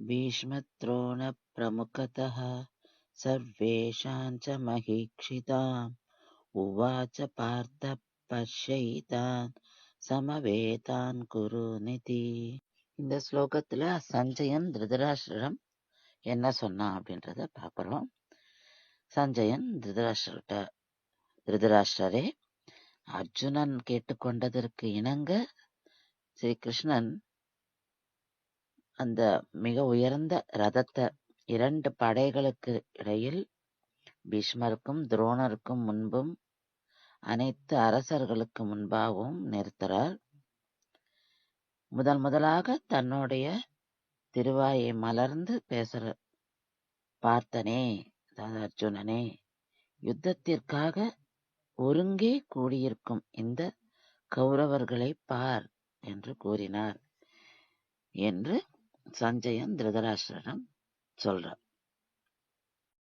भीष्मद्रोण प्रमुखतः सर्वेषां च महीक्षिताम् उवाच पार्थ पश्यैतान् समवेतान् कुरुनिति. இந்த ஸ்லோகத்துல சஞ்சயன் திருதராஷ்டிரம் என்ன சொன்னான் அப்படின்றத பார்க்கிறோம். சஞ்சயன் திருதராஷ்டிரரே, அர்ஜுனன் கேட்டுக்கொண்டதற்கு இணங்க ஸ்ரீகிருஷ்ணன் அந்த மிக உயர்ந்த ரதத்தை 2 படைகளுக்கு இடையில் பீஷ்மருக்கும் துரோணருக்கும் முன்பும் அனைத்து அரசர்களுக்கு முன்பாகவும் நிறுத்துறார். முதலாக தன்னுடைய திருவாயை மலர்ந்து பேசுற பார்த்தனே, அதாவது அர்ஜுனனே, யுத்தத்திற்காக ஒருங்கே கூடியிருக்கும் இந்த கௌரவர்களை பார் என்று கூறினார் என்று சஞ்சயன் திருதராஷ்டிரனிடம் சொல்றார்.